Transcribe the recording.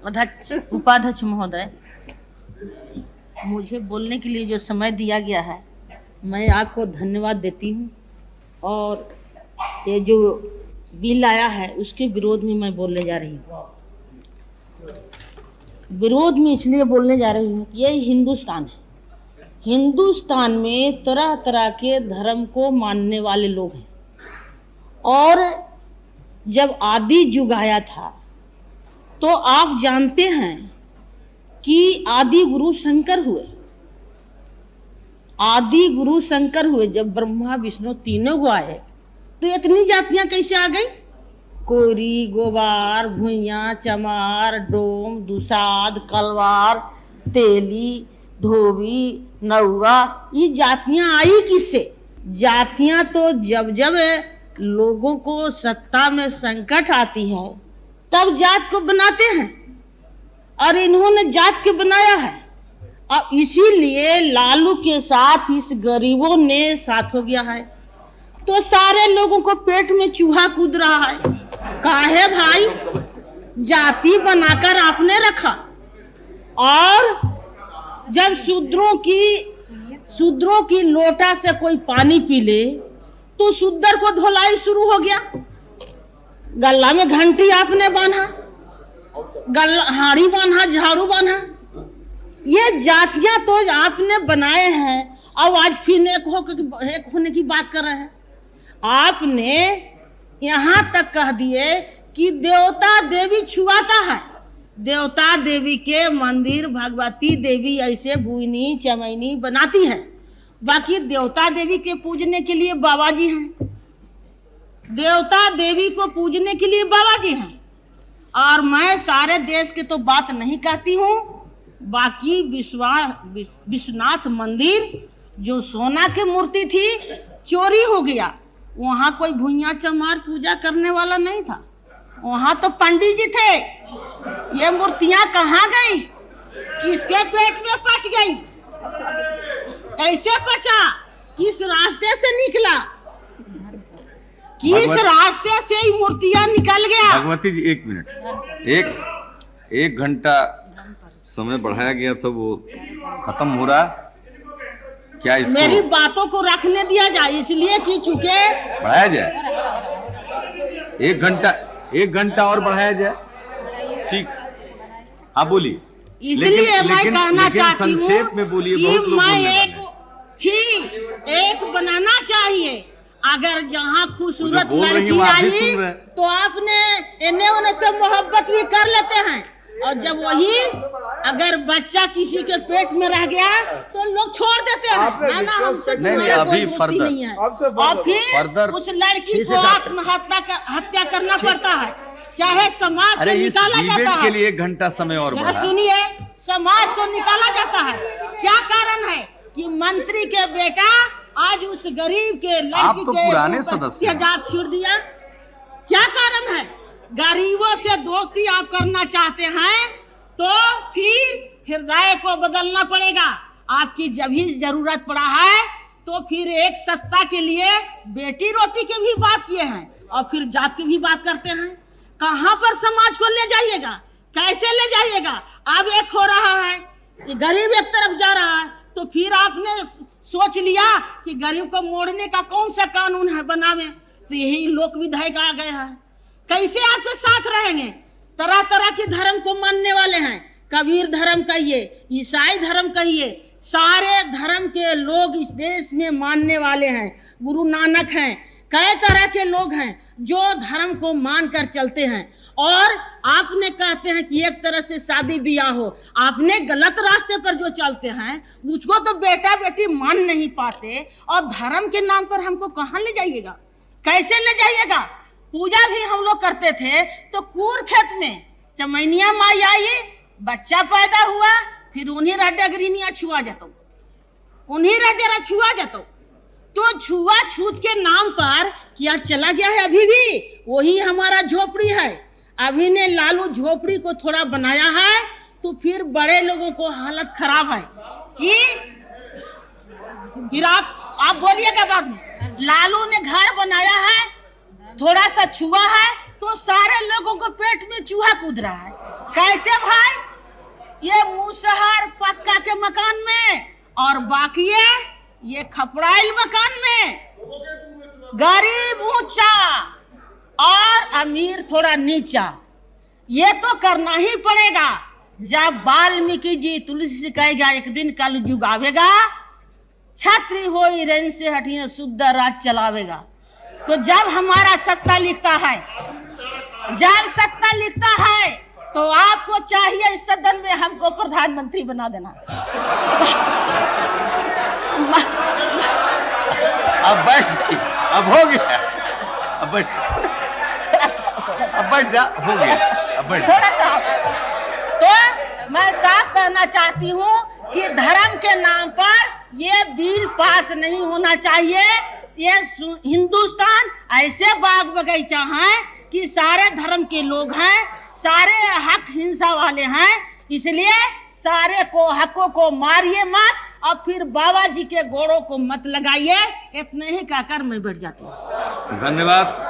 अध्यक्ष, उपाध्यक्ष महोदय, मुझे बोलने के लिए जो समय दिया गया है मैं आपको धन्यवाद देती हूँ। और ये जो बिल आया है उसके विरोध में मैं बोलने जा रही हूँ। विरोध में इसलिए बोलने जा रही हूँ कि ये हिंदुस्तान है। हिंदुस्तान में तरह तरह के धर्म को मानने वाले लोग हैं। और जब आदि युग आया था तो आप जानते हैं कि आदि गुरु शंकर हुए। आदि गुरु शंकर हुए जब ब्रह्मा विष्णु तीनों को आए तो इतनी जातियां कैसे आ गई? कोरी, गोबार, भुइयां, चमार, डोम, दुसाद, कलवार, तेली, धोबी, नौआ, ये जातियां आई किससे? जातियां तो जब जब लोगों को सत्ता में संकट आती है तब जात को बनाते हैं और इन्होंने जात के बनाया है। और इसीलिए लालू के साथ इस गरीबों ने साथ हो गया है तो सारे लोगों को पेट में चूहा कूद रहा है। काहे भाई? जाति बनाकर आपने रखा। और जब शूद्रों की लोटा से कोई पानी पी ले तो शूद्र को धुलाई शुरू हो गया। गला में घंटी आपने बांधा, हाड़ी बांधा, झाड़ू बांधा। ये जातियां तो आपने बनाए हैं और आज फिर एक होने की बात कर रहे हैं। आपने यहाँ तक कह दिए कि देवता देवी छुआता है। देवता देवी के मंदिर भगवती देवी ऐसे भुइनी चमैनी बनाती है। बाकी देवता देवी के पूजने के लिए बाबा जी हैं। देवता देवी को पूजने के लिए बाबा जी हैं। और मैं सारे देश के तो बात नहीं कहती हूँ। बाकी विश्वनाथ मंदिर जो सोना की मूर्ति थी चोरी हो गया। वहाँ कोई भुइयां चमार पूजा करने वाला नहीं था, वहाँ तो पंडित जी थे। ये मूर्तियां कहाँ गई? किसके पेट में पच गई? कैसे पचा? किस रास्ते से निकला? किस रास्ते से ये मूर्तियां निकल गया? भगवती जी एक मिनट, एक घंटा समय बढ़ाया गया था, वो खत्म हो रहा। क्या इसको मेरी बातों को रखने दिया जाए इसलिए कि चूंकि बढ़ाया जाए। एक घंटा और बढ़ाया जाए। ठीक, आप बोलिए। इसलिए मैं कहना चाहती हूँ संक्षेप में बोलिए। कि मैं एक बनाना चाहिए। अगर जहाँ खूबसूरत लड़की आई तो आपने इन्हें उन्हें से मोहब्बत भी कर लेते हैं। और जब वही अगर बच्चा किसी के पेट में रह गया तो लोग छोड़ देते हैं। ना हमसे कोई दोस्ती नहीं है। और फिर उस लड़की को आत्महत्या करना पड़ता है, चाहे समाज से निकाला जाता है। के लिए 1 घंटा समय और बढ़ा। सुनिए, समाज से निकाला जाता है। क्या कारण है कि मंत्री के बेटा आज उस गरीब के लड़की तो पुराने सदस्य जात छोड़ दिया? क्या कारण है? गरीबों से दोस्ती आप करना चाहते हैं तो फिर हृदय को बदलना पड़ेगा। आपकी जब ही जरूरत पड़ा है तो फिर एक सत्ता के लिए बेटी रोटी के भी बात किए हैं और फिर जात की भी बात करते हैं। कहाँ पर समाज को ले जाइएगा? कैसे ले जाइएगा? अब एक हो रहा है कि गरीब एक तरफ जा रहा है तो फिर आपने सोच लिया कि गरीब को मोड़ने का कौन सा कानून है बनावे, तो यही लोक विधायक आ गए हैं। कैसे आपके साथ रहेंगे? तरह तरह के धर्म को मानने वाले हैं। कबीर धर्म कहिए, ईसाई धर्म कहिए, सारे धर्म के लोग इस देश में मानने वाले हैं। गुरु नानक हैं, कई तरह के लोग हैं जो धर्म को मानकर चलते हैं। और आपने कहते हैं कि एक तरह से शादी ब्याह हो। आपने गलत रास्ते पर जो चलते हैं मुझको तो बेटा बेटी मान नहीं पाते और धर्म के नाम पर हमको कहाँ ले जाइएगा? कैसे ले जाइएगा? पूजा भी हम लोग करते थे तो कूर खेत में चमैनिया माई आई, बच्चा पैदा हुआ, फिर उन्हीं डगरीनिया छुआ जातो, उन्हीं जरा छुआ जातो। तो छुआ छूत के नाम पर क्या चला गया है? अभी भी वही हमारा झोपड़ी है। अभी ने लालू झोपड़ी को थोड़ा बनाया है तो फिर बड़े लोगों को हालत खराब है कि फिर आप बोलिएगा बाद में। लालू ने घर बनाया है, थोड़ा सा छुआ है तो सारे लोगों को पेट में चूहा कूद रहा है। कैसे भाई? ये मुसहर पक्का के मकान में और बाकी ये खपड़ाइल मकान में, गरीब ऊंचा और अमीर थोड़ा नीचा। ये तो करना ही पड़ेगा। जब वाल्मीकि जी तुलसी से कहेगा एक दिन कल युग आवेगा, छत्री होई रैन से हटिए शुद्ध राज चलावेगा। तो जब हमारा सत्ता लिखता है, तो आपको चाहिए इस सदन में हमको प्रधानमंत्री बना देना। अब बैठ जा, अब हो गया, अब बैठ जा, हो गया, अब बैठ जा। थोड़ा सा तो मैं साफ कहना चाहती हूँ कि धर्म के नाम पर ये बिल पास नहीं होना चाहिए। ये हिंदुस्तान ऐसे बाग बगीचा है कि सारे धर्म के लोग हैं, सारे हक हिंसा वाले हैं, इसलिए सारे को हकों को मारिए मत और फिर बाबा जी के गोड़ों को मत लगाइए। इतने ही कहकर मैं बैठ जाती हूँ। धन्यवाद।